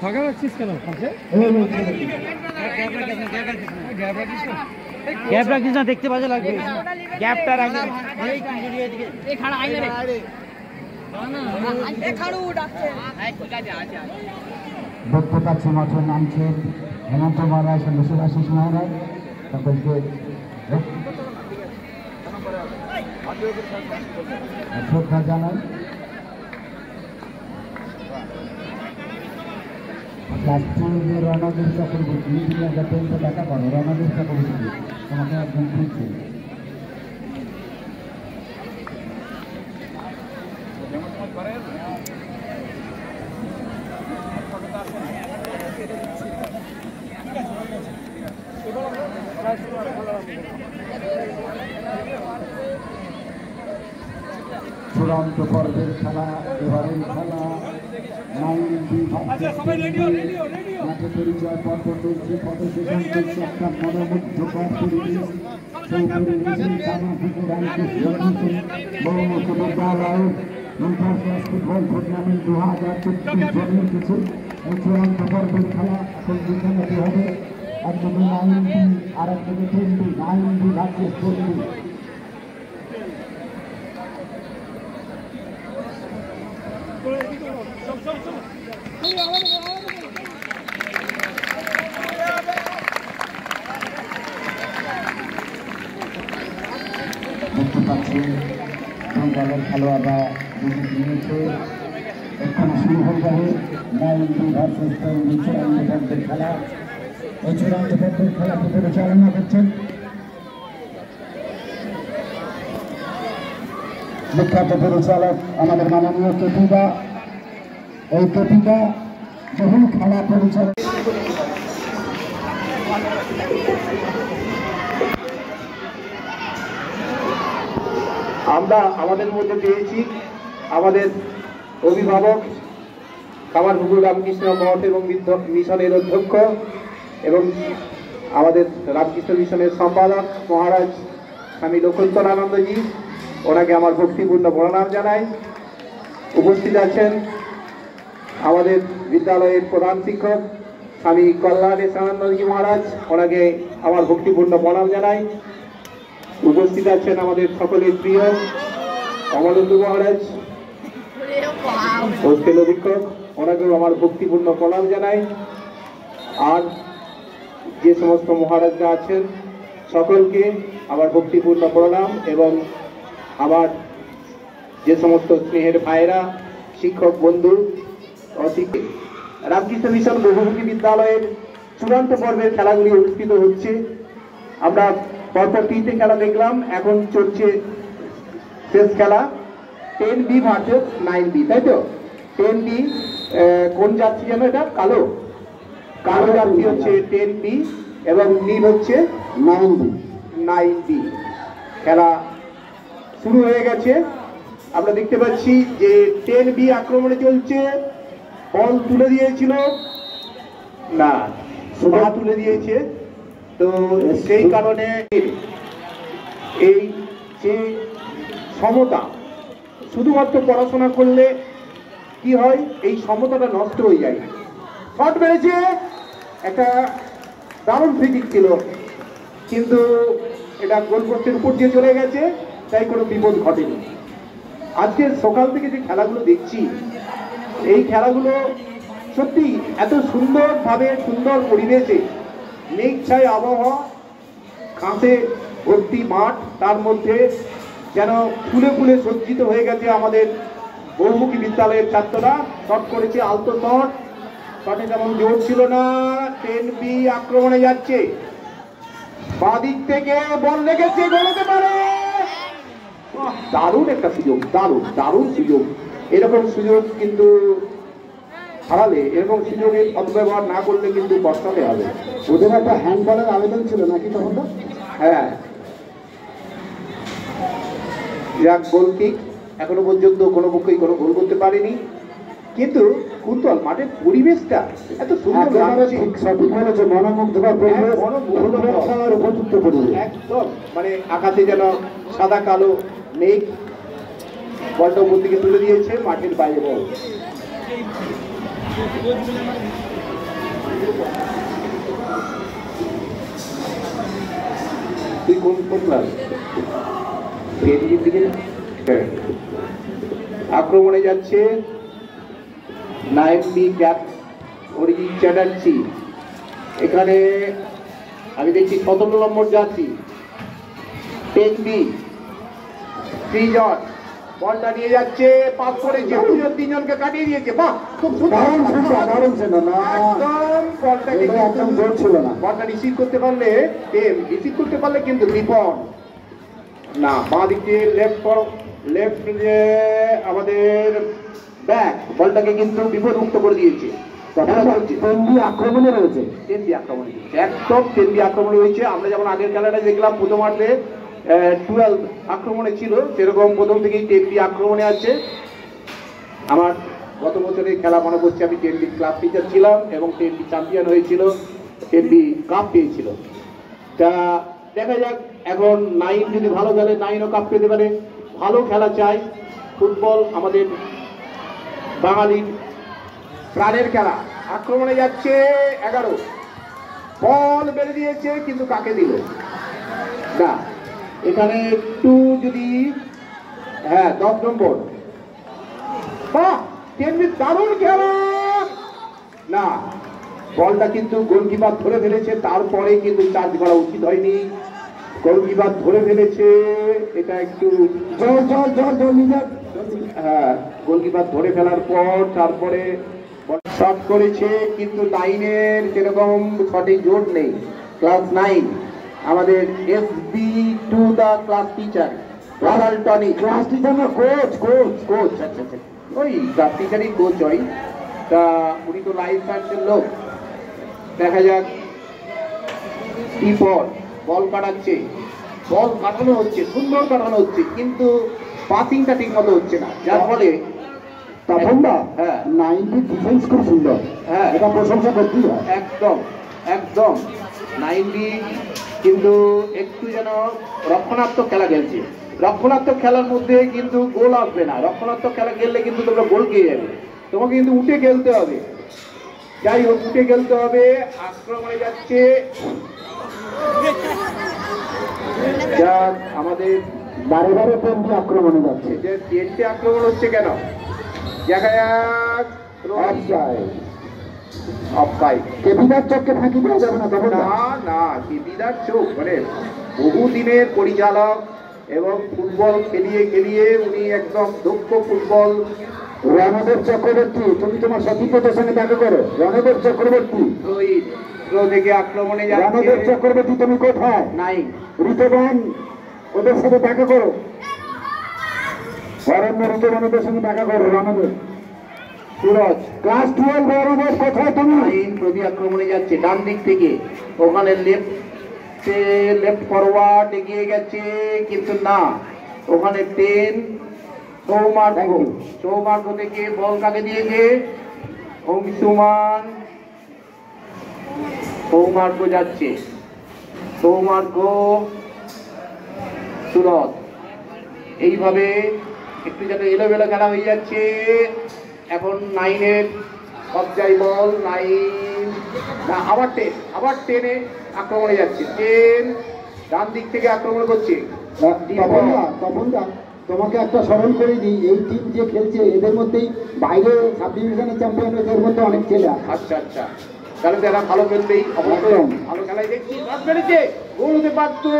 ফাঁকা রাখছিস কেন? গ্যাপ রাখিস না, দেখতে বাজে লাগবে। গ্যাপটা রাখিস। দেখতে পাচ্ছি মাঠের নামছে হেমন্ত মহারাজ, দেশবাসীষ মহারাজ, সকলকে শ্রদ্ধা জানাই। রাষ্ট্রীয় রণবীর চক্রবর্তী, তুমি পর্যন্ত দেখা করো। রণবীর চক্রবর্তী তোমাকে একজন খুঁজছে। চূড়ান্ত পর্বের খেলা, এবারের খেলা মাঠে পরিচয় পর্ব চলছে, পদশেষণ চলছে। একটা মনোমুগ্ধকর পরিবেশ, সেই পরিবেশে রামকৃষ্ণ বহুমুখী বিদ্যালয়ের ইন্টার ক্লাস ফুটবল টুর্নামেন্ট 2023 জমে উঠেছে। এই চূড়ান্ত পর্বের খেলা এখন বিছানাটি হবে। একদিকে 9B আর একদিকে 10B। 9B versus 10B। দেখতে পাচ্ছি দুই দলের খেলোয়াড়রা নিয়েছে। এখানে শুরু হয়ে যাবে 9B ভার্সেস 10B চূড়ান্ত পর্বের খেলা। এই চূড়ান্ত পর্বের খেলাটি পরিচালনা করছেন বিখ্যাত পরিচালক আমাদের মাননীয় কেপিদা। এই কেপিদা বহু খেলা পরিচালক। আমরা আমাদের মধ্যে পেয়েছি আমাদের অভিভাবক কামারপুকুর রামকৃষ্ণ মঠ এবং মিশনের অধ্যক্ষ এবং আমাদের রামকৃষ্ণ মিশনের সম্পাদক মহারাজ স্বামী লক্ষণানন্দজি। ওনাকে আমার ভক্তিপূর্ণ প্রণাম জানাই। উপস্থিত আছেন আমাদের বিদ্যালয়ের প্রধান শিক্ষক স্বামী কল্যাণেশানন্দজি মহারাজ, ওনাকে আমার ভক্তিপূর্ণ প্রণাম জানাই। উপস্থিত আছেন আমাদের সকলের প্রিয় অমলেন্দু মহারাজ, হোস্টেল অধীক্ষক, ওনাকেও আমার ভক্তিপূর্ণ প্রণাম জানাই। আর যে সমস্ত মহারাজরা আছেন সকলকে আমার ভক্তিপূর্ণ প্রণাম এবং আমার যে সমস্ত স্নেহের ভাইরা, শিক্ষক বন্ধু, রামকৃষ্ণ মিশন বহুমুখী বিদ্যালয়ের চূড়ান্ত পর্বের খেলাগুলি অনুষ্ঠিত হচ্ছে। আমরা পরপর 3টে খেলা দেখলাম, এখন চলছে শেষ খেলা 10B ভার্সেস 9B, তাই তো? 10B কোন যাত্রী যেন? এটা কালো কালো যাত্রী হচ্ছে 10B এবং নীল হচ্ছে 9B। খেলা শুরু হয়ে গেছে। আমরা দেখতে পাচ্ছি যে 10B আক্রমণে চলছে। বল তুলে দিয়েছিল না, পা তুলে দিয়েছে, তো সেই কারণে এই যে সমতা, শুধুমাত্র পড়াশোনা করলে কি হয়, এই সমতাটা নষ্ট হয়ে যায়। শট মেরেছে, একটা দারুণ ফ্রিকিক ছিল, কিন্তু এটা গোলপোস্টের উপর দিয়ে চলে গেছে, তাই কোনো বিপদ ঘটেনি। আজকে সকাল থেকে যে খেলাগুলো দেখছি, এই খেলাগুলো সত্যি এত সুন্দরভাবে, সুন্দর পরিবেশে, মেঘ ছায় আবহাওয়া, ঘাসে ভর্তি মাঠ, তার মধ্যে যেন ফুলে ফুলে সজ্জিত হয়ে গেছে আমাদের বহুমুখী বিদ্যালয়ের ছাত্ররা। শট করেছে, আলতো শট, শটে তেমন জোর ছিল না। 10B আক্রমণে যাচ্ছে, বাঁ দিক থেকে বল লেগেছে, গোল হতে পারে। দারুণ একটা সুযোগ, দারুণ দারুণ সুযোগ। এরকম সুযোগ কিন্তু হারালে, এরকম সুযোগের সদ্ব্যবহার না করলে কিন্তু পস্তাতে হবে। ওদের একটা হ্যান্ডবলের আবেদন ছিল নাকি তখন? হ্যাঁ, যাক, গোল কিক এখনো পর্যন্ত কোনো পক্ষই কোনো গোল করতে পারেনি, কিন্তু কুন্তল মাঠের পরিবেশটা এত সুন্দর লাগছে। একদম মানে আকাশে যেন সাদা কালো মেঘ, বলটা উপর দিকে তুলে দিয়েছে, মাঠের বাইরে বল। তুই কোন ক্লাস? আক্রমণে যাচ্ছে 9B ক্যাপ অরিজিৎ চ্যাটার্জি। এখানে আমি দেখছি 17 নম্বর যাচ্ছি 10B সৃজন বলটা নিয়ে যাচ্ছে, পাস করেছে, তিনজনকে কাটিয়ে দিয়েছে। বাহ, খুব দারুণ ছিল না, একদম বলটাকে একদম জোর ছিল না। বলটা রিসিভ করতে পারলে রিসিভ করতে পারলে কিন্তু বিপদ না। বাঁ দিক দিয়ে লেফট আমাদের ব্যাক বলটাকে কিন্তু বিপদ মুক্ত করে দিয়েছে। আক্রমণে রয়েছে, একদম 10B আক্রমণে রয়েছে। আমরা যেমন আগের খেলাটা দেখলাম প্রথমার্ধে 12 আক্রমণে ছিল, সেরকম প্রথম থেকেই 10B আক্রমণে আছে। আমার গত বছরের খেলা মনে করছে, আমি 10B ক্লাব টিচার ছিলাম এবং 10B চ্যাম্পিয়ন হয়েছিল, 10B কাপ পেয়েছিল। তা দেখা যাক এখন 9 যদি ভালো খেলে 9ও কাপ পেতে পারে। ভালো খেলা চাই, ফুটবল আমাদের বাঙালির প্রাণের খেলা। আক্রমণে যাচ্ছে 11, বল বেড়ে দিয়েছে কিন্তু কাকে দিল না। এখানে একটু যদি 10 নম্বর, বাহ, 10B দারুণ খেলা না। বলটা কিন্তু গোলকিপার ধরে ফেলেছে, তারপরে কিন্তু চার্জ করা উচিত হয়নি। গোলকিপার ধরে ফেলেছে, এটা একটু গোলকিপার ধরে ফেলার পর তারপরে শট করেছে, কিন্তু লাইনের সেরকম সঠিক জোর নেই। ক্লাস 9 আমাদের SB2 দা class teacher Ronald Tony, class teacher না, কোচ। আচ্ছা, ওই ক্লাস টিচারই কোচ হয়। তা উনি তো লাইফ সায়েন্সের লোক। দেখা যাক কি পর বল কাটাচ্ছে, বল কাটানো হচ্ছে, সুন্দর কাটানো হচ্ছে, কিন্তু পাসিংটা ঠিক মতো হচ্ছে না, যার ফলে তখন না 90 ডিফেন্স খুব সুন্দর, এটা প্রশংসা করতেই হয়। একদম 9B কিন্তু একটু যেন রক্ষণাত্মক খেলা খেলছে। রক্ষণাত্মক খেলার মধ্যে কিন্তু গোল আসবে না। রক্ষণাত্মক খেলা খেললে কিন্তু তোমরা গোল খেয়ে যাবে, তোমাকে কিন্তু উঠে খেলতে হবে। যাই হোক, উঠে খেলতে হবে। আক্রমণে যাচ্ছে আমাদের বারে 10B আক্রমণে যাচ্ছে। যে 10টি আক্রমণ হচ্ছে কেন দেখা যাক। কেবিদার চোখকে ফাঁকি দেওয়া যাবে না, তখন না কেবিদার চোখ মানে বহুদিনের পরিচালক এবং ফুটবল খেলিয়ে উনি একদম দক্ষ ফুটবল। রণদেব চক্রবর্তী, তুমি তোমার সতীপতির সঙ্গে দেখা করো। রণদেব চক্রবর্তী থেকে আক্রমণে যাচ্ছে। রণদেব চক্রবর্তী তুমি কোথায়? নাই ঋতবান, ওদের সাথে দেখা করো। অরণ্য ঋতবানদের সঙ্গে দেখা করো। রণদেব সুরজ ক্লাস 12 রণদেব কোথায় তুমি? প্রতি আক্রমণে যাচ্ছে ডান দিক থেকে, ওখানে লেফট ফরওয়ার্ড এগিয়ে গেছে, কিন্তু না, ওখানে 10 সৌমার্গ থেকে বল কাকে দিয়েছে? সৌমার্গ যাচ্ছে, সৌমার্গ সুরজ। এইভাবে একটু যেন এলোমেলো খেলা হয়ে যাচ্ছে। এখন 9-এর কবজায় বল, 9 না আবার 10-এ আক্রমণে যাচ্ছে। 10 ডান দিক থেকে আক্রমণ করছে। তখন তোমাকে একটা স্মরণ করে দিই, এই টিম যে খেলছে এদের মধ্যেই বাইরে সাব ডিভিশনের চ্যাম্পিয়ন হয়েছে, এর মধ্যে অনেক ছেলে। আচ্ছা, তাহলে তো এরা ভালো খেলতেই, অবশ্যই ভালো খেলায় দেখছি। রাত বেড়েছে, গোল হতে পারতো,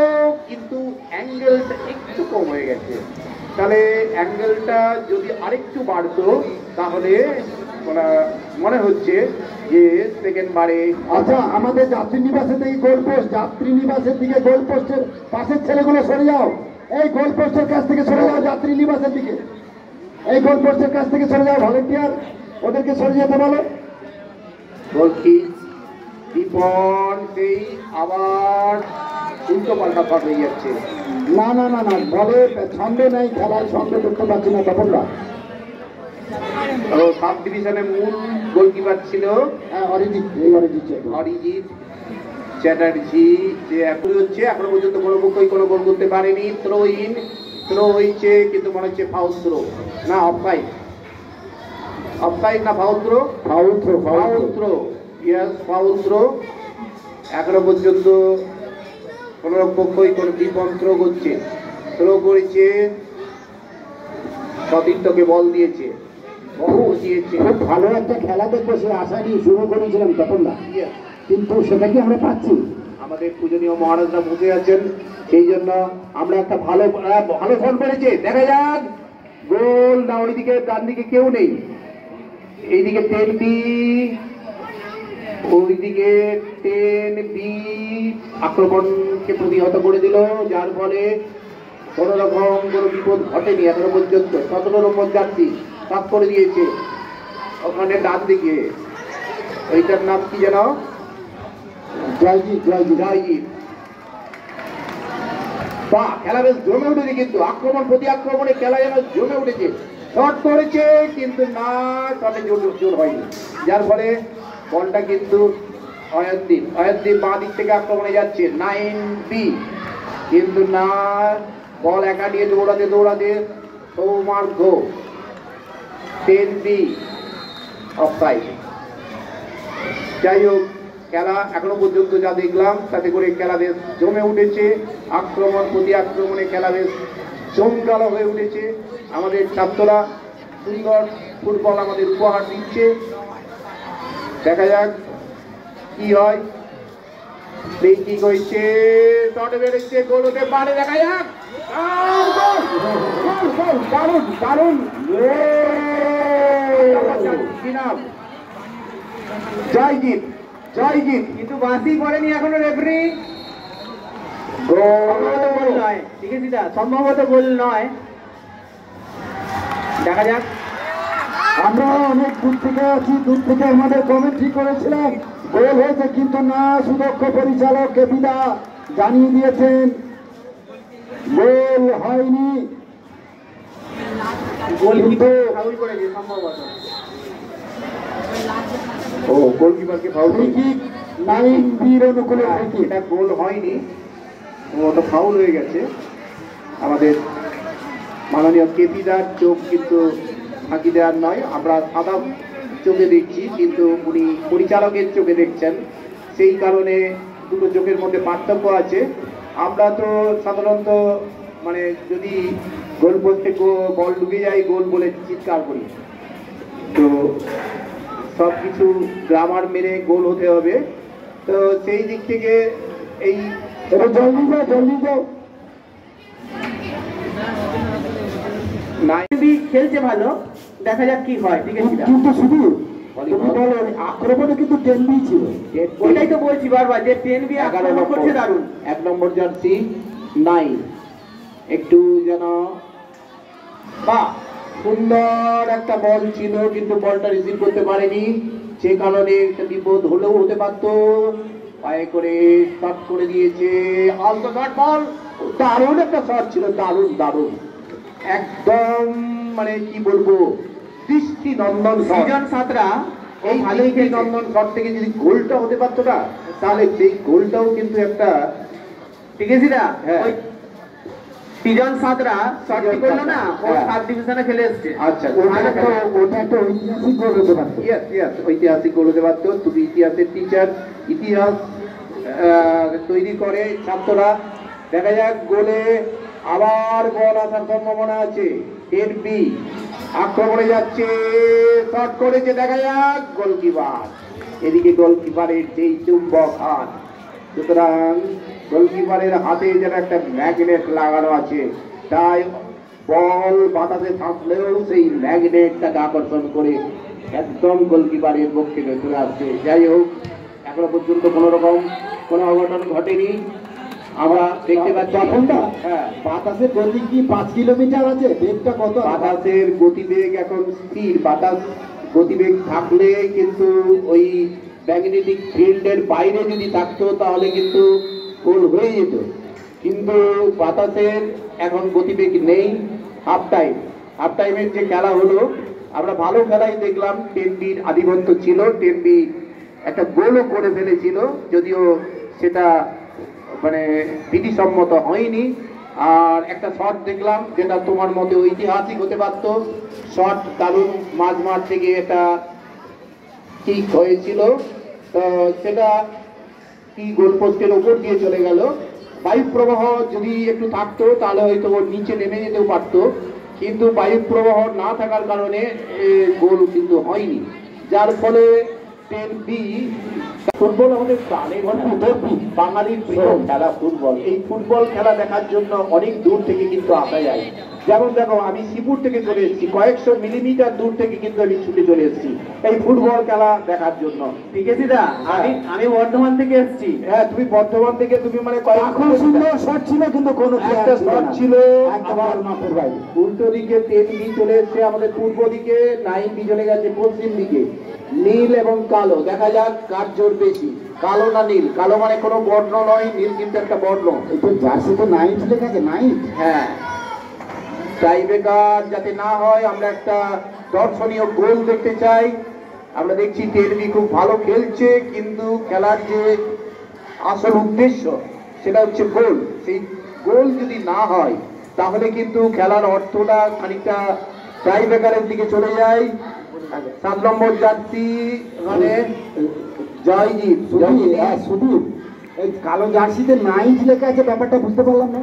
কিন্তু অ্যাঙ্গেলটা একটু কম হয়ে গেছে। তাহলে অ্যাঙ্গেলটা যদি আরেকটু বাড়তো তাহলে মনে হচ্ছে যে সেকেন্ড বারে। আচ্ছা, আমাদের যাত্রী নিবাসের দিকে গোল পোস্ট, যাত্রী নিবাসের দিকে গোল পোস্টের পাশের ছেলেগুলো সরে যাও। এই গোল পোস্টের কাছ থেকে সরে যাও, যাত্রী নিবাসের দিকে। এই গোল পোস্টের কাছ থেকে সরে যাও, ভলেন্টিয়ার ওদেরকে সরে যেতে বলো। সেই আবার উল্টো পাল্টা পাঠ হয়ে যাচ্ছে। না, বলে ছন্দ নেই, খেলায় ছন্দ করতে পারছি না। তখন সাব ডিভিশনের মূল গোলকিপার ছিল অরিজিৎ চ্যাটার্জি, যে এখন হচ্ছে এখনো পর্যন্ত কোনো পক্ষই কোনো গোল করতে পারেনি। থ্রো হয়েছে, কিন্তু মনে হচ্ছে ফাউল থ্রো, না অফসাইড। অফসাইড না foul throw? Foul throw, yes foul throw. এখনো পর্যন্ত কোনো পক্ষই কোনো বিপন থ্রো করছে, থ্রো করেছে, সতীর্থকে বল দিয়েছে, বল দিয়েছে। খুব ভালো একটা খেলা দেখবো সে আশা নিয়ে শুরু করেছিলাম তখন না, কিন্তু সেটা কি আমরা পাচ্ছি? আমাদের পূজনীয় মহারাজরা বুঝে আছেন, সেই জন্য আমরা একটা ভালো ভালো ফোন করেছে। দেখা যাক গোল না ওইদিকে ডান দিকে কেউ নেই, এইদিকে 10B, ওইদিকে 10B আক্রমণকে প্রতিহত করে দিল, যার ফলে কোন রকম কোনো বিপদ ঘটেনি এখনো পর্যন্ত। 17 নম্বর যাত্রী পাস করে দিয়েছে ওখানে ডান দিকে, ওইটার নাম কি যেন? জয়জিৎ। বাহ, খেলা বেশ জমে উঠেছে, কিন্তু আক্রমণ প্রতি আক্রমণে খেলা যেন জমে উঠেছে। শট করেছে কিন্তু না, শটে জোর হয়নি, যার ফলে বলটা কিন্তু অয়নদীপ বাঁ দিক থেকে আক্রমণে যাচ্ছে 9B, কিন্তু না, বল একা নিয়ে দৌড়াতে সৌমার্ঘ 10B অফসাইড। যাই হোক, খেলা এখনো পর্যন্ত যা দেখলাম তাতে করে খেলা বেশ জমে উঠেছে, আক্রমণ প্রতি আক্রমণে খেলা বেশ জমকালো হয়ে উঠেছে। আমাদের ছাত্ররা সুন্দর ফুটবল আমাদের উপহার দিচ্ছে, দেখা যাক কি হয়। কি হয়েছে, শটে বেড়েছে, গোল হতে পারে, দেখা যাক। দারুণ জয়জিৎ, কিন্তু বাঁশি পড়েনি এখনো রেফারি। গোল নয়, ঠিক আছে, সম্ভবত গোল নয়, দেখা যাক। আমরা অনেক দূর থেকে আছি, দূর থেকে আমাদের কমেন্ট্রি করেছিলাম গোল হয়েছে, কিন্তু না, সুদক্ষ পরিচালক কেপিদা জানিয়ে দিয়েছেন গোল হয়নি। গোলকিপার ফাউল করেছে সম্ভবত। ও, গোলকিপারকে ফাউল, 9B অনুকূলে, এটা গোল হয়নি, ওটা ফাউল হয়ে গেছে। আমাদের মাননীয় কেপিদার চোখ কিন্তু ফাঁকি দেওয়ার নয়, আমরা সাদা চোখে দেখছি, কিন্তু উনি পরিচালকের চোখে দেখছেন, সেই কারণে দুটো চোখের মধ্যে পার্থক্য আছে। আমরা তো সাধারণত মানে যদি গোল পোস্টে বল ঢুকে যায় গোল বলে চিৎকার করি, তো সব কিছু গ্রামার মেনে গোল হতে হবে, তো সেই দিক থেকে এই জলদি যাও। খেলছে ভালো, দেখা যাক কি হয়, ঠিক আছে। কিন্তু শুধু আক্রমণে কিন্তু 10B ছিল, ওইটাই তো বলছি বারবার যে 10B আক্রমণ করছে দারুণ। 1 নম্বর জার্সি 9 একটু যেন, বাহ, সুন্দর একটা বল ছিল, কিন্তু বলটা রিসিভ করতে পারেনি, সে কারণে একটা বিপদ হলেও হতে পারতো। পায়ে করে শট করে দিয়েছে, আলতো শট, বল দারুণ একটা শট ছিল, দারুণ একদম, মানে কি বলবো, দৃষ্টি নন্দন সৃজন সাতরা। এই দৃষ্টি নন্দন শট থেকে যদি গোলটা হতে পারতো না, তাহলে সেই গোলটাও কিন্তু একটা, ঠিক আছে না? হ্যাঁ, সৃজন সাতরা শটটি করলো না, ও 7 ডিভিশনে খেলে এসছে। আচ্ছা, ওটা একটা ঐতিহাসিক গোল হতে পারতো। ইয়েস, ঐতিহাসিক গোল হতে পারতো। তুমি ইতিহাসের টিচার, ইতিহাস তৈরি করে ছাত্ররা। দেখা যাক, গোলে আবার বল আসার সম্ভাবনা আছে। 10B আক্রমণে যাচ্ছে, শট করেছে, দেখা যাক, গোলকিপার, এদিকে গোলকিপারের যেই চুম্বক হাত, সুতরাং গোলকিপারের হাতে যেন একটা ম্যাগনেট লাগানো আছে, তাই বল বাতাসে থাকলেও সেই ম্যাগনেটটাকে আকর্ষণ করে একদম গোলকিপারের পক্ষে চলে আসছে। যাই হোক, এখনো পর্যন্ত কোনো রকম কোনো অঘটন ঘটেনি, আমরা দেখতে পাচ্ছি। হ্যাঁ, বাতাসের গতি কি 5 কিলোমিটার আছে? বেগটা কত? বাতাসের গতিবেগ এখন স্থির, বাতাস গতিবেগ থাকলে কিন্তু ওই ম্যাগনেটিক ফিল্ডের বাইরে যদি থাকতো তাহলে কিন্তু গোল হয়ে যেত, কিন্তু বাতাসের এখন গতিবেগ নেই। হাফ টাইমের যে খেলা হলো, আমরা ভালো খেলাই দেখলাম। 10B'র আধিপত্য ছিল, 10B একটা গোলও করে ফেলেছিল, যদিও সেটা মানে বিধিসম্মত হয়নি, আর একটা শট দেখলাম যেটা তোমার মতে ঐতিহাসিক হতে পারতো, শট দারুণ মাঝ মাঠ থেকে একটা কিক হয়েছিল, তো সেটা কি গোলপোস্টের ওপর দিয়ে চলে গেল। বায়ু প্রবাহ যদি একটু থাকতো তাহলে হয়তো ওর নিচে নেমে যেতেও পারতো, কিন্তু বায়ু প্রবাহ না থাকার কারণে গোল কিন্তু হয়নি, যার ফলে 10B। ফুটবল আমাদের প্রাণের বাঙালির প্রিয় খেলা ফুটবল। এই ফুটবল খেলা দেখার জন্য অনেক দূর থেকে কিন্তু আসা যায়। যেমন দেখো, আমি শ্রীপুর থেকে চলে এসেছি, কয়েকশো মিলিমিটার দূর থেকে কিন্তু আমি ছুটে চলে এসেছি এই ফুটবল খেলা দেখার জন্য। ঠিক আছে দা, আমি বর্ধমান থেকে এসেছি। হ্যাঁ, তুমি বর্ধমান থেকে, তুমি মানে খুব সুন্দর শট ছিল, কিন্তু কোনো একটা শট ছিল। একবার মাঠের বাইরে উল্টো দিকে 10B চলে এসছে আমাদের পূর্ব দিকে, 9B চলে গেছে পশ্চিম দিকে। নীল এবং কালো, দেখা যাক কার জোর বেশি, কালো না নীল। কালো মানে কোনো বর্ণ নয়, নীল কিন্তু একটা বর্ণ। একটু জার্সি তো নাইট লেখা আছে, নাইট। হ্যাঁ, টাইব্রেকার যাতে না হয়, আমরা একটা দর্শনীয় গোল দেখতে চাই। আমরা দেখছি 10B খুব ভালো খেলছে, কিন্তু খেলার যে আসল উদ্দেশ্য সেটা হচ্ছে গোল। সেই গোল যদি না হয় তাহলে কিন্তু খেলার অর্থটা খানিকটা টাইব্রেকারের দিকে চলে যায়। 7 নম্বর জার্সি মানে জয়জিৎ। সুদীপ, এই কালো জার্সিতে নাইট লেখা আছে, ব্যাপারটা বুঝতে পারলাম না।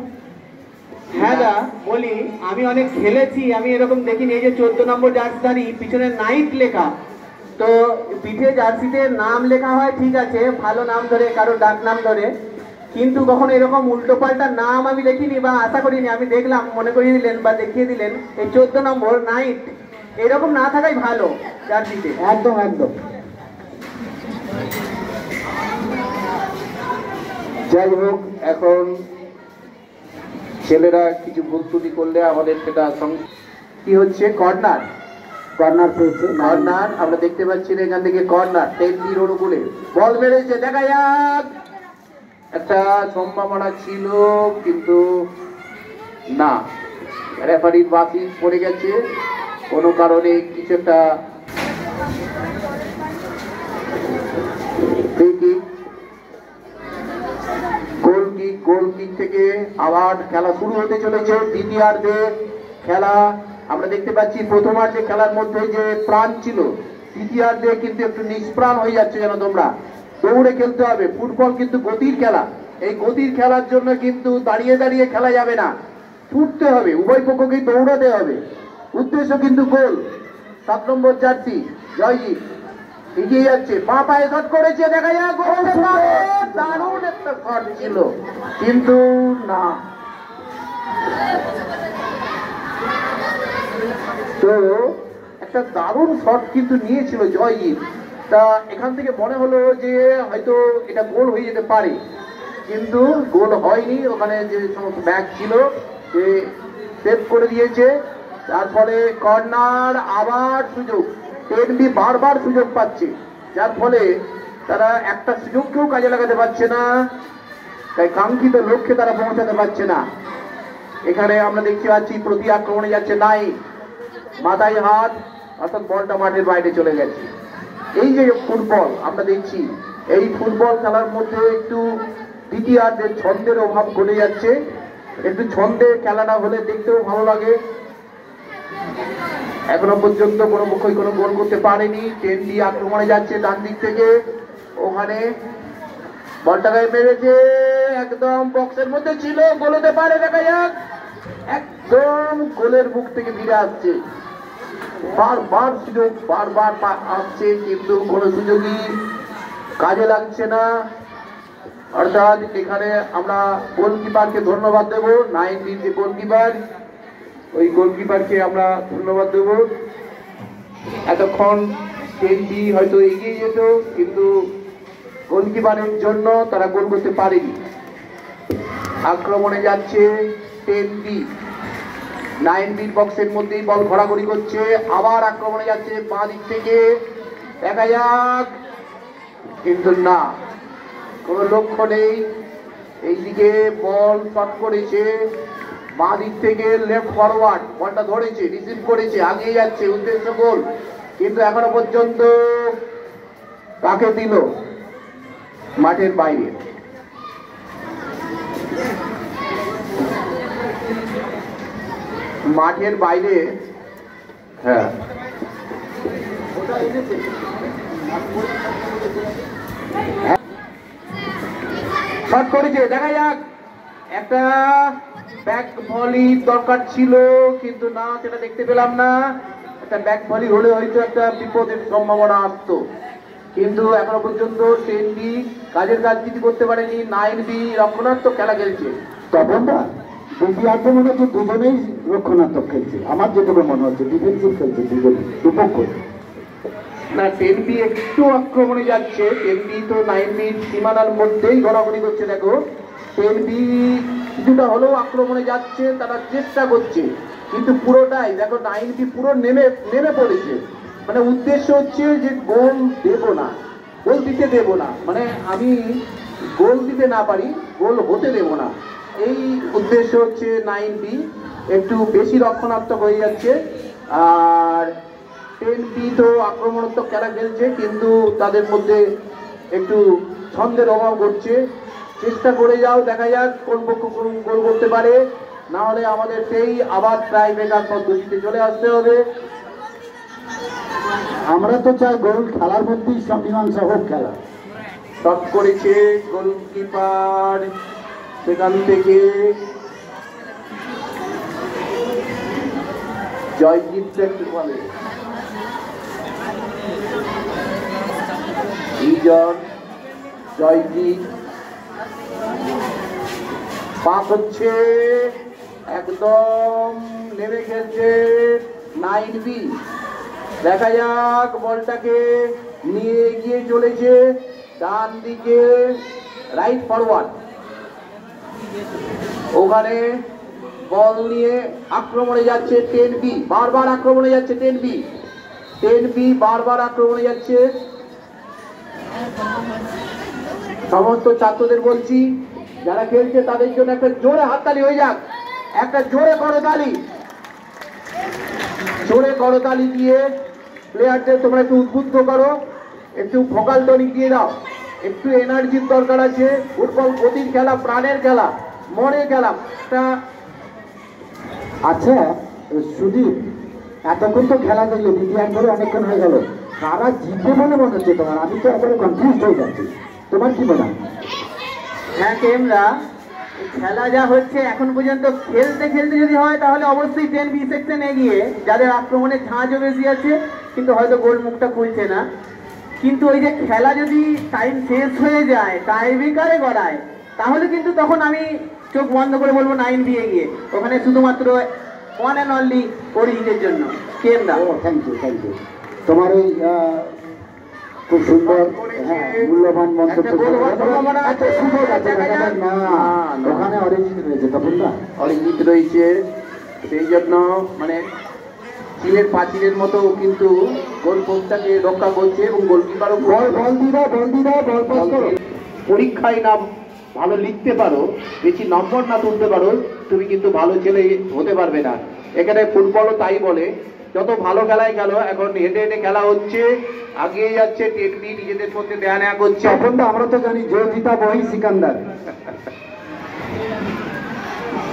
হ্যাঁ দা, বলি আমি অনেক খেলেছি, আমি এরকম দেখিনি। এই যে 14 নম্বর জার্সিধারী, পিছনে নাইট লেখা, তো পিঠে জার্সিতে নাম লেখা হয়, ঠিক আছে, ভালো নাম ধরে, কারো ডাক নাম ধরে, কিন্তু কখনো এরকম উল্টো পাল্টা নাম আমি দেখিনি বা আশা করিনি। আমি দেখলাম, মনে করিয়ে দিলেন বা দেখিয়ে দিলেন এই 14 নম্বর নাইট, এরকম না থাকাই ভালো জার্সিতে। একদম একদম। যাই হোক, এখন ছেলেরা কিছু ভুল ত্রুটি করলে আমাদের সেটা কি হচ্ছে, কর্নার। কর্নার পেয়েছে, কর্নার আমরা দেখতে পাচ্ছি না, এখান থেকে কর্নার 10B অনুকূলে বল বেড়েছে, দেখা যাক। একটা সম্ভাবনা ছিল কিন্তু না, রেফারির বাতিল পড়ে গেছে কোনো কারণে, কিছু একটা গোল কিক থেকে আবার খেলা শুরু হতে চলেছে। দ্বিতীয়ার্ধে খেলা আমরা দেখতে পাচ্ছি, প্রথমার্ধে খেলার মধ্যে যে প্রাণ ছিল, দ্বিতীয়ার্ধে কিন্তু একটু নিষ্প্রাণ হয়ে যাচ্ছে যেন। তোমরা দৌড়ে খেলতে হবে, ফুটবল কিন্তু গতির খেলা। এই গতির খেলার জন্য কিন্তু দাঁড়িয়ে দাঁড়িয়ে খেলা যাবে না, ছুটতে হবে, উভয় পক্ষকেই দৌড়াতে হবে, উদ্দেশ্য কিন্তু গোল। 7 নম্বর জার্সি জয়জিৎ এগিয়ে যাচ্ছে, বাঁ পায়ে শট করেছে, দেখা যাক। দারুণ একটা শট ছিল, কিন্তু না। তো একটা দারুণ শট কিন্তু নিয়েছিল জয়জিৎ, তা এখান থেকে মনে হলো যে হয়তো এটা গোল হয়ে যেতে পারে, কিন্তু গোল হয়নি। ওখানে যে সমস্ত ব্যাগ ছিল সে সেভ করে দিয়েছে, তার ফলে কর্নার, আবার সুযোগ। 10B বারবার সুযোগ পাচ্ছে, যার ফলে তারা একটা সুযোগকেও কাজে লাগাতে পারছে না, তাই কাঙ্ক্ষিত লক্ষ্যে তারা পৌঁছাতে পারছে না। এখানে আমরা দেখতে পাচ্ছি প্রতি আক্রমণে যাচ্ছে নাই, মাথায় হাত, অর্থাৎ বলটা মাঠের বাইরে চলে গেছে। এই যে ফুটবল আমরা দেখছি, এই ফুটবল খেলার মধ্যে একটু দ্বিতীয়ার্ধের ছন্দের অভাব ঘটে যাচ্ছে। একটু ছন্দে খেলাটা হলে দেখতেও ভালো লাগে। এখনো পর্যন্ত কোনো পক্ষই কোনো গোল করতে পারেনি। 10B আক্রমণে যাচ্ছে ডান দিক থেকে, ওখানে বলটা গায়ে মেরেছে, একদম বক্সের মধ্যে ছিল, গোল হতে পারে, দেখা যাক। একদম গোলের মুখ থেকে ফিরে আসছে, বারবার সুযোগ বারবার আসছে, কিন্তু কোনো সুযোগই কাজে লাগছে না। অর্থাৎ এখানে আমরা গোলকিপারকে ধন্যবাদ দেব, 9B যে গোলকিপার, ওই গোলকিপারকে আমরা ধন্যবাদ দেব। এতক্ষণ 10B হয়তো এগিয়ে যেত, কিন্তু গোলকিপারের জন্য তারা গোল করতে পারেনি। আক্রমণে যাচ্ছে 10B, 9B বক্সের মধ্যেই বল ঘোরাঘুরি করছে, আবার আক্রমণে যাচ্ছে বাঁ দিক থেকে, দেখা যাক, কিন্তু না, কোনো লক্ষ্য নেই। এইদিকে বল শট করেছে, বাঁ দিক থেকে লেফট ফরওয়ার্ড, বলটা ধরেছে, রিসিভ করেছে, আগিয়ে যাচ্ছে, উদ্দেশ্য গোল, কিন্তু এখনো পর্যন্ত কাকে দিল, মাঠের বাইরে। মাঠের বাইরে। হ্যাঁ, শট করেছে, দেখা যাক। একটা ব্যাক ভলি দরকার ছিল, কিন্তু না, সেটা দেখতে পেলাম না। একটা ব্যাক ভলি হলে হয়তো একটা বিপদের সম্ভাবনা আসতো, কিন্তু এখনো পর্যন্ত 10B কাজের কাজ কিছু করতে পারেনি। 9B রক্ষণাত্মক খেলা খেলছে। তখন না দ্বিতীয়ার্ধে মনে হচ্ছে দুজনেই রক্ষণাত্মক খেলছে, আমার যেটুকু মনে হচ্ছে ডিফেন্সিভ খেলছে দুজনে দুপক্ষ। না, 10B একটু আক্রমণে যাচ্ছে। 10B তো 9B সীমানার মধ্যেই ঘোরাঘুরি করছে। দেখো, 10B কিছুটা হলেও আক্রমণে যাচ্ছে, তারা চেষ্টা করছে, কিন্তু পুরোটাই দেখো 9B পুরো নেমে পড়েছে। মানে উদ্দেশ্য হচ্ছে যে গোল দেব না, গোল দিতে দেব না, মানে আমি গোল দিতে না পারি, গোল হতে দেব না, এই উদ্দেশ্য হচ্ছে 9B। একটু বেশি রক্ষণাত্মক হয়ে যাচ্ছে। আর 10B তো আক্রমণাত্মক খেলা খেলছে, কিন্তু তাদের মধ্যে একটু ছন্দের অভাব ঘটছে। চেষ্টা করে যাও, দেখা যাক কোন পক্ষ কোন গোল করতে পারে। না হলে আমাদের সেই আবার ট্রাই ব্রেকার পদ্ধতিতে চলে আসতে হবে। আমরা তো চাই গোল খেলার মধ্যেই সব মীমাংসা হোক খেলা। শট করেছে গোলকিপার, সেখান থেকে জয়জিৎ একটু বলে জয়জিৎ পাস হচ্ছে, একদম নেমে খেলছে 9B। দেখা যাক, বলটাকে নিয়ে এগিয়ে চলেছে ডান দিকে, রাইট ফরওয়ার্ড। ওখানে বল নিয়ে আক্রমণে যাচ্ছে 10B, বারবার আক্রমণে যাচ্ছে 10B বারবার আক্রমণে যাচ্ছে। সমস্ত ছাত্রদের বলছি, যারা খেলছে তাদের জন্য একটা জোরে হাততালি হয়ে যাক, একটা জোরে করতালি দিয়ে প্লেয়ারদের তোমরা একটু উদ্বুদ্ধ করো, একটু ভোকাল টনিক দিয়ে দাও। একটু এনার্জির দরকার আছে। ফুটবল গতির খেলা, প্রাণের খেলা, মনের খেলা। আচ্ছা সুদীপ, এতক্ষণ তো খেলা দেখলো, দ্বিতীয়ার্ধে অনেকক্ষণ হয়ে গেল, কারা জিতবে মনে হচ্ছে তোমার? আমি তো একেবারে কনফিউজ হয়ে যাচ্ছি, তোমার কি মনে হয়? হ্যাঁ কেমরা, খেলা যা হচ্ছে এখন পর্যন্ত, খেলতে খেলতে যদি হয় তাহলে অবশ্যই 10B সেকশন এগিয়ে, যাদের আক্রমণে ঝাঁঝও বেশি আছে, কিন্তু হয়তো গোল মুখটা খুলছে না। কিন্তু ওই যে খেলা যদি টাইম শেষ হয়ে যায়, টাইব্রেকারে গড়ায়, তাহলে কিন্তু তখন আমি চোখ বন্ধ করে বলবো 9B এগিয়ে। ওখানে শুধুমাত্র ওয়ান অ্যান্ড অনলি অরিজিনের জন্য। কেমরা, থ্যাংক ইউ। তোমার ওই খুব সুন্দর, হ্যাঁ, মূল্যবান মন্তব্য। ওখানে অরিজিৎ রয়েছে, তখন না অরিজিৎ রয়েছে, সেই জন্য মানে চীনের পাঁচিলের মতো কিন্তু গোল পোস্টটাকে রক্ষা করছে, এবং গোলকিপারও বল পাস করো। পরীক্ষায় না ভালো লিখতে পারো, বেশি নম্বর না তুলতে পারো, তুমি কিন্তু ভালো ছেলে হতে পারবে না। এখানে ফুটবলও তাই বলে, যত ভালো খেলায় গেল, এখন হেঁটে হেঁটে খেলা হচ্ছে, আগিয়ে যাচ্ছে 10B, নিজেদের মধ্যে দেয়া নেয়া করছে। তখন তো আমরা তো জানি যে জিতা বহি সিকান্দার।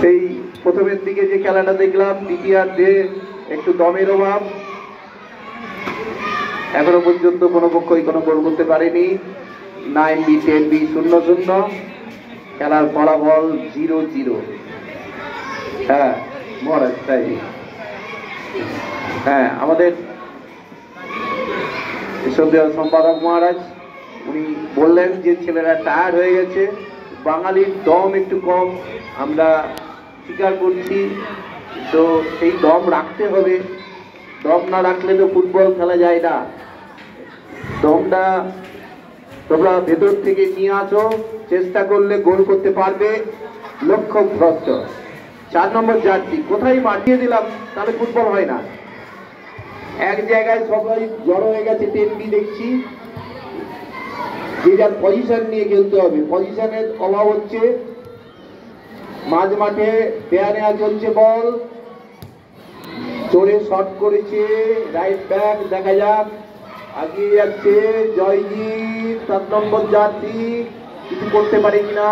সেই প্রথমের দিকে যে খেলাটা দেখলাম, দ্বিতীয়ার্ধে একটু দমের অভাব, এখনো পর্যন্ত কোনো পক্ষই কোনো গোল করতে পারেনি। 9B 10B 0-0, খেলার ফলাফল 0-0। হ্যাঁ মহারাজ, তাই হ্যাঁ, আমাদের শ্রদ্ধেয় সম্পাদক মহারাজ উনি বললেন যে ছেলেরা টায়ার্ড হয়ে গেছে, বাঙালির দম একটু কম, আমরা স্বীকার করছি, তো সেই দম রাখতে হবে। দম না রাখলে তো ফুটবল খেলা যায় না। দমটা তোমরা ভেতর থেকে নিয়ে আসো, চেষ্টা করলে গোল করতে পারবে। লক্ষ্য ভ্রষ্ট 4 নম্বর জার্সি কোথায় মাঠিয়ে দিলাম, তাহলে ফুটবল হয় না। এক জায়গায় সবাই জড়ো হয়ে গেছে 10B দেখছি, যে যার পজিশন নিয়ে খেলতে হবে, পজিশনের অভাব হচ্ছে। মাঝ মাঠে দেয়া নেয়া চলছে, বল চোরে শট করেছে রাইট ব্যাক, দেখা যাক, আগিয়ে যাচ্ছে জয়জিৎ 7 নম্বর জার্সি, কিছু করতে পারে কিনা।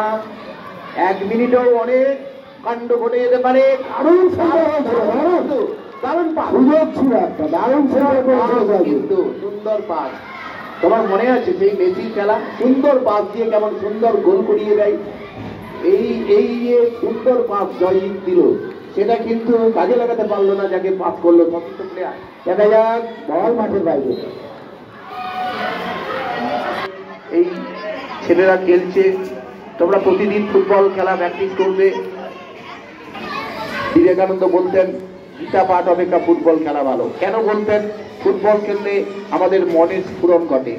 1 মিনিটেও অনেক, কাণ্ড ঘটে যেতে পারে। দারুণ পাস, সুযোগ ছিল একটা, দারুণ কিন্তু সুন্দর পাস। তোমার মনে আছে সেই মেসির খেলা, সুন্দর পাস দিয়ে কেমন সুন্দর গোল করিয়ে দেয়। এই যে সুন্দর পাস জয়জিৎ দিল, সেটা কিন্তু কাজে লাগাতে পারলো না যাকে পাস করলো চতুর্থ প্লেয়ার। দেখা যাক, বল মাঠের বাইরে। এই ছেলেরা খেলছে, তোমরা প্রতিদিন ফুটবল খেলা প্র্যাকটিস করবে। বিবেকানন্দ বলতেন গীতা পাঠ অপেক্ষা ফুটবল খেলা ভালো। কেন বলতেন? ফুটবল খেললে আমাদের মনের স্ফুরণ ঘটে,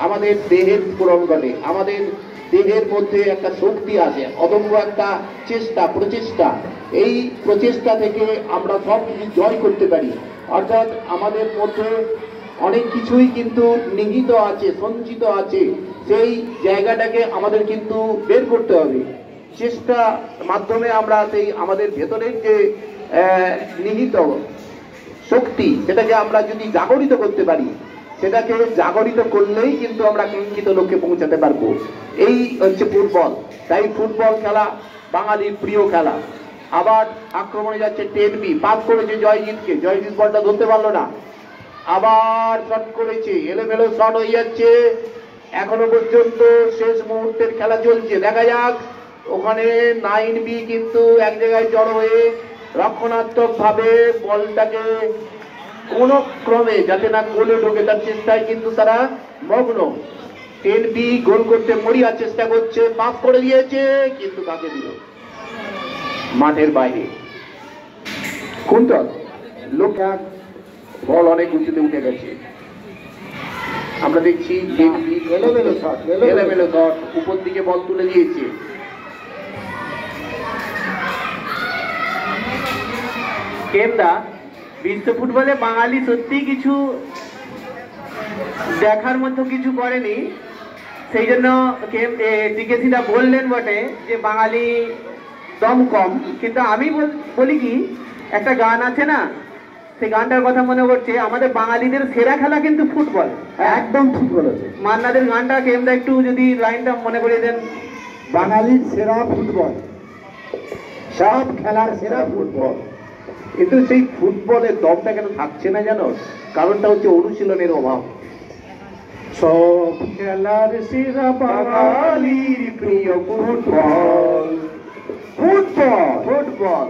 আমাদের দেহের স্ফুরণ ঘটে, আমাদের দেহের মধ্যে একটা শক্তি আছে, অদম্য একটা প্রচেষ্টা। এই প্রচেষ্টা থেকে আমরা সব কিছু জয় করতে পারি। অর্থাৎ আমাদের মধ্যে অনেক কিছুই কিন্তু নিহিত আছে, সঞ্চিত আছে। সেই জায়গাটাকে আমাদের কিন্তু বের করতে হবে। চেষ্টা মাধ্যমে আমরা সেই আমাদের ভেতরের যে নিহিত শক্তি, সেটাকে আমরা যদি জাগরিত করতে পারি, সেটাকে জাগরিত করলেই কিন্তু আমরা কাঙ্ক্ষিত লক্ষ্যে পৌঁছাতে পারবো। এই হচ্ছে ফুটবল। তাই ফুটবল খেলা বাঙালির প্রিয় খেলা। আবার আক্রমণে যাচ্ছে টেনবি, পাস করেছে জয়জিৎকে, জয়জিৎ বলটা ধরতে পারলো না, আবার শট করেছে, এলোমেলো শট হয়ে যাচ্ছে। এখনো পর্যন্ত শেষ মুহূর্তের খেলা চলছে, দেখা যাক। ওখানে 9B কিন্তু এক জায়গায় জড়ো হয়ে রক্ষণাত্মক ভাবে বলটাকে কোন ক্রমে যাতে না গোলে ঢোকে তার চেষ্টায় কিন্তু তারা মগ্ন। 10B গোল করতে মরিয়ার চেষ্টা করছে, পাস করে দিয়েছে, কিন্তু কাকে দিল? মাঠের বাইরে। কোনটা লোক, বল অনেক উঁচুতে উঠে গেছে। আমরা দেখছি এলোমেলো শট, উপর দিকে বল তুলে দিয়েছে। কেমদা বিশ্ব ফুটবলে বাঙালি সত্যি কিছু দেখার মতো কিছু করেনি। সেই জন্য টিকেসিদা বললেন বটে যে বাঙালি দম কম, কিন্তু আমি বলি কি, একটা গান আছে না, সেই গানটার কথা মনে করছে, আমাদের বাঙালিদের সেরা খেলা কিন্তু ফুটবল। একদম ঠিক বলেছে মান্নাদের গানটা কেমদা একটু যদি লাইনটা মনে করিয়ে দেন। বাঙালির সেরা ফুটবল, সব খেলার সেরা ফুটবল। কিন্তু সেই ফুটবলের দমটা কেন থাকছে না জানো? কারণটা হচ্ছে অনুশীলনের অভাব। সব খেলার সেরা বাঙালির প্রিয় ফুটবল, ফুটবল।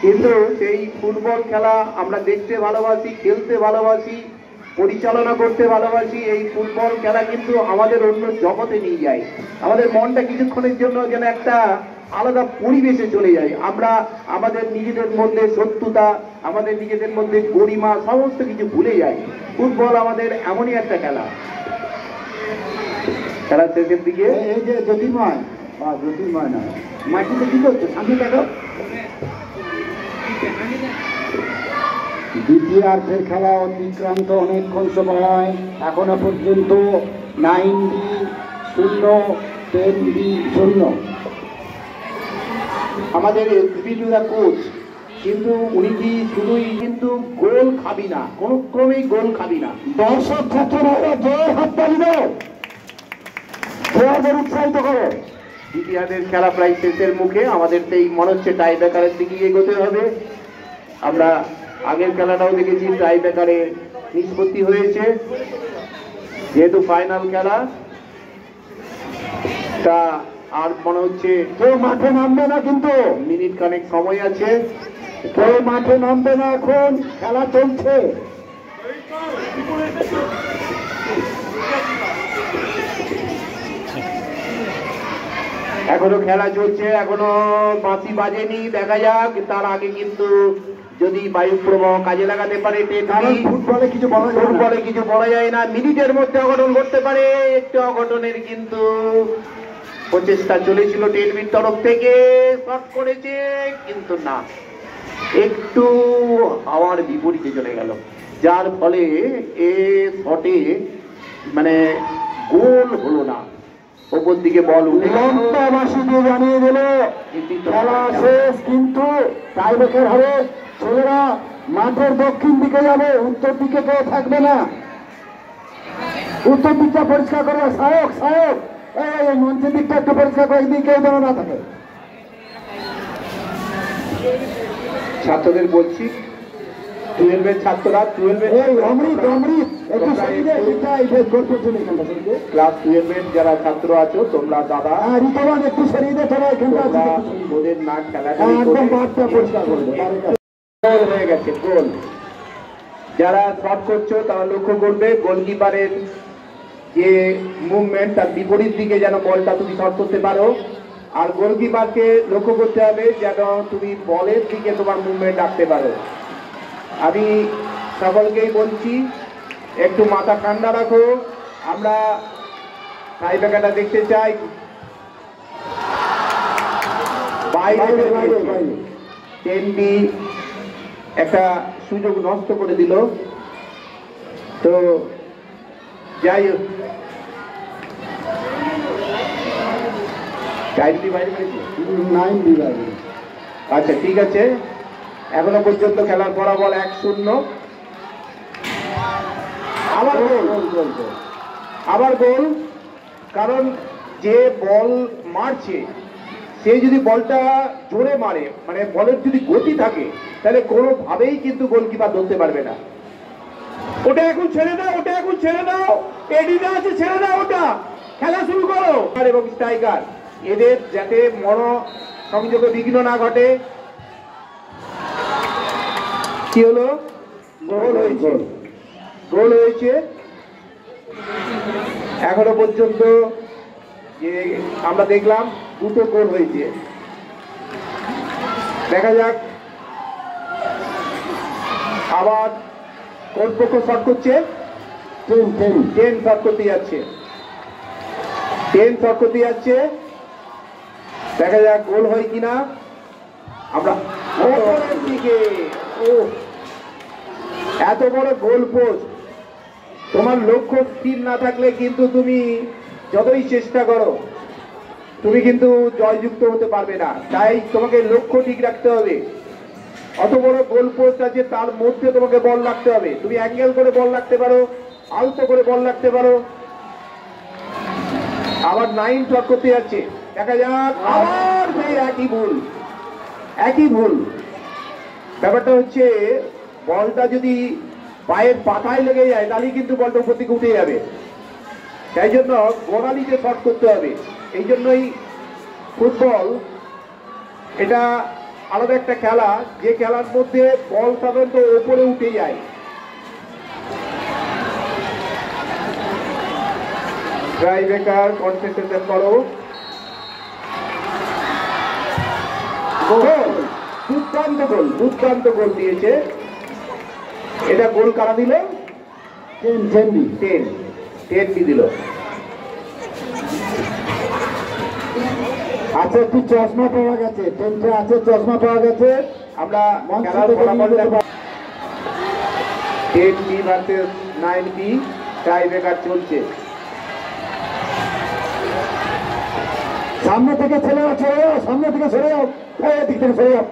কিন্তু সেই ফুটবল খেলা আমরা দেখতে ভালোবাসি, খেলতে ভালোবাসি, পরিচালনা করতে ভালোবাসি। এই ফুটবল খেলা কিন্তু আমাদের অন্য জগতে নিয়ে যায়। আমাদের মনটা কিছুক্ষণের জন্য যেন একটা আলাদা পরিবেশে চলে যায়। আমরা আমাদের নিজেদের মধ্যে শত্রুতা, আমাদের নিজেদের মধ্যে গরিমা, সমস্ত কিছু ভুলে যাই। ফুটবল আমাদের এমনই একটা খেলা। খেলার শেষের দিকে এই যে জ্যোতির্ময় না, মাটিতে কি করছো? সামনে দেখো। দ্বিতীয়ার্ধের খেলা অতিক্রান্ত অনেকক্ষণ সময়, এখনো পর্যন্ত 9B 0, 10B 0। আমাদের কোচ কিন্তু উনি কি শুধুই কিন্তু গোল খাবি না, কোন ক্রমেই গোল খাবি না। দর্শক ছাত্ররা জোর হাততালি দাও, খেলোয়াড়দের উৎসাহিত করো। দ্বিতীয়ার্ধের খেলা প্রায় শেষের মুখে, আমাদের সেই মনে হচ্ছে টাই ব্রেকারের দিকে এগোতে হবে। আমরা আগের খেলাটাও দেখেছি টাই ব্রেকারে নিষ্পত্তি হয়েছে, যেহেতু ফাইনাল খেলা তা আর মনে হচ্ছে কেউ মাঠে নামবে না, কিন্তু মিনিট খানেক সময় আছে। কেউ মাঠে নামবে না, এখন খেলা চলছে। এখনো খেলা চলছে, এখনো বাঁশি বাজেনি, দেখা যাক। তার আগে কিন্তু যদি বায়ু প্রবাহ কাজে লাগাতে পারে, ফুটবলে কিছু বলা যায় না। মিনিটের মধ্যে অঘটন ঘটতে পারে। একটু অঘটনের কিন্তু প্রচেষ্টা চলেছিল টেলবির তরফ থেকে, শট করেছে, কিন্তু না, একটু হাওয়ার বিপরীতে চলে গেল, যার ফলে এ শটে মানে গোল হলো না। ওপর দিকে বল উঠে জানিয়ে দিল খেলা শেষ, কিন্তু টাইব্রেকার হবে। ছেলেরা মাঠের দক্ষিণ দিকে যাবে, উত্তর দিকে কেউ থাকবে না। উত্তর দিকটা পরিষ্কার করবে সায়ক, এই মঞ্চের দিকটা একটু পরিষ্কার করে, দিকে কেউ যেন না থাকে। ছাত্রদের বলছি 12 এর ছাত্ররা 12 এর এই অমৃত অমৃত একটু সাইডে এটাই বেশ করতে চলে এখানটা সাইডে ক্লাস 12 এর যারা ছাত্র আছো তোমরা দাদা ঋতবান একটু সাইডে তোরা এখানটা তোমরা আছে ওদের না খেলা একদম বারটা পরিষ্কার করে দে গোল হয়ে গেছে গোল। যারা শট করছো তারা লক্ষ্য করবে গোলকিপারের যে মুভমেন্ট তার বিপরীত দিকে যেন বলটা তুমি শট করতে পারো, আর গোলকিপারকে লক্ষ্য করতে হবে যেন তুমি বলের দিকে তোমার মুভমেন্ট রাখতে পারো। আমি সকলকেই বলছি একটু মাথা ঠান্ডা রাখো, আমরা টাইব্রেকারটা দেখতে চাই। বাইরে 10B একটা সুযোগ নষ্ট করে দিল। তো যাই হোক, টাইমটি বাইরে হয়েছে 9 বাইরে। আচ্ছা ঠিক আছে, এখনো পর্যন্ত খেলার ফলাফল 1-0। আবার গোল, আবার গোল। কারণ যে বল মারছে সে যদি বলটা জোরে মারে, মানে বলের যদি গতি থাকে, তাহলে কোনোভাবেই কিন্তু গোলকিপার ধরতে পারবে না। ওটা এখন ছেড়ে দাও, ওটা এখন ছেড়ে দাও, এডিটা আছে ছেড়ে দাও, ওটা খেলা শুরু করো। এবং স্ট্রাইকার এদের যাতে মন সংযোগে বিঘ্ন না ঘটে। কি হলো? গোল হয়েছে, গোল হয়েছে। এখনো পর্যন্ত যে আমরা দেখলাম 2টো গোল হয়েছে। দেখা যাক আবার কোন পক্ষ শট করছে। 10 শট করতে যাচ্ছে, 10 শট করতে যাচ্ছে। দেখা যাক গোল হয় কিনা। আমরা ওপরের দিকে, ও এত বড় গোল পোস্ট। তোমার লক্ষ্য স্থির না থাকলে কিন্তু তুমি যতই চেষ্টা করো তুমি কিন্তু জয়যুক্ত হতে পারবে না। তাই তোমাকে লক্ষ্য ঠিক রাখতে হবে। অত বড় গোল পোস্ট আছে, তার মধ্যে তোমাকে বল রাখতে হবে। তুমি অ্যাঙ্গেল করে বল রাখতে পারো, আলতো করে বল রাখতে পারো। আবার 9 শট করতে যাচ্ছে, দেখা যাক। আবার সেই একই ভুল, একই ভুল। ব্যাপারটা হচ্ছে বলটা যদি পায়ের পাতায় লেগে যায় তাহলে কিন্তু বলটা উপর দিকে উঠে যাবে। তাই জন্য গোড়ালিতে শট করতে হবে। এই জন্যই ফুটবল এটা আলাদা একটা খেলা, যে খেলার মধ্যে বল সাধারণত উপরে উঠে যায়। টাইব্রেকার, কনসেন্ট্রেশন করো। গোল, দুর্দান্ত গোল, দুর্দান্ত গোল দিয়েছে। এটা গোল কারা দিল? 10 দিল। আচ্ছা, একটু চশমা পাওয়া গেছে, 10 আছে, চশমা পাওয়া গেছে। আমরা খেলার ফলাফল দেখব। 10B ভার্সেস 9B, টাইব্রেকার চলছে। সামনে থেকে ছেড়ে যাও, সামনে থেকে সরে যাও, এদিক থেকে সরে যাও।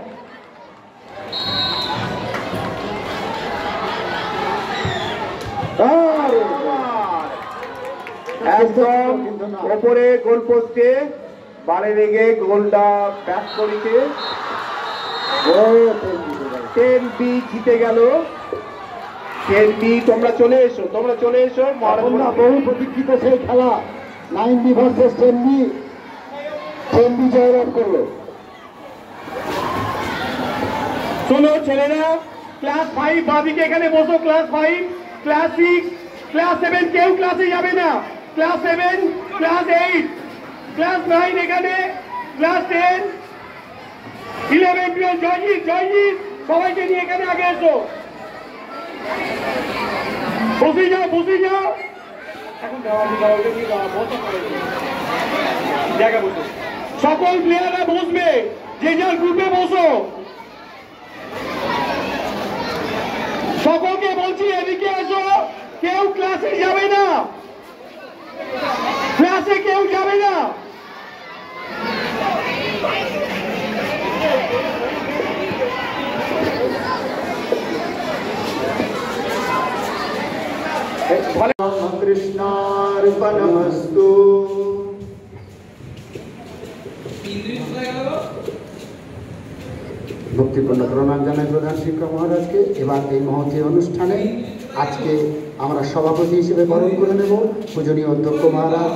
একদম ওপরে গোল পোস্টে বারে রেগে গোলটা ব্যাক করেছে। 10B জিতে গেল। 10B তোমরা চলে এসো, তোমরা চলে এসো। বহু প্রতীক্ষিত সেই খেলা 9B ভার্সেস 10B, 10B জয়লাভ করলো। শোনো ছেলেরা, ক্লাস 5 বাদিকে এখানে বসো। ক্লাস 5, ক্লাস 6, ক্লাস 7 কেউ ক্লাসে যাবে না। ক্লাস 7, ক্লাস 8, ক্লাস 9 এখানে, ক্লাস 10, 11, 12, জয়জিৎ সবাইকে নিয়ে এখানে আগে এসো। বসে যাও, বসে যাও। এখন জায়গা বসো, সকল প্লেয়াররা বসবে, যে যার গ্রুপে বসো। সকলকে বলছি এদিকে এসো, কেউ ক্লাসে যাবে না, ক্লাসে কেউ যাবে না। কৃষ্ণার্পণমস্তু। ভক্তিপূর্ণ প্রণাম জানাই প্রধান শিক্ষক মহারাজকে। এবার এই মহতী অনুষ্ঠানে আজকে আমরা সভাপতি হিসেবে বরণ করে নেব পূজনীয় অধ্যক্ষ মহারাজ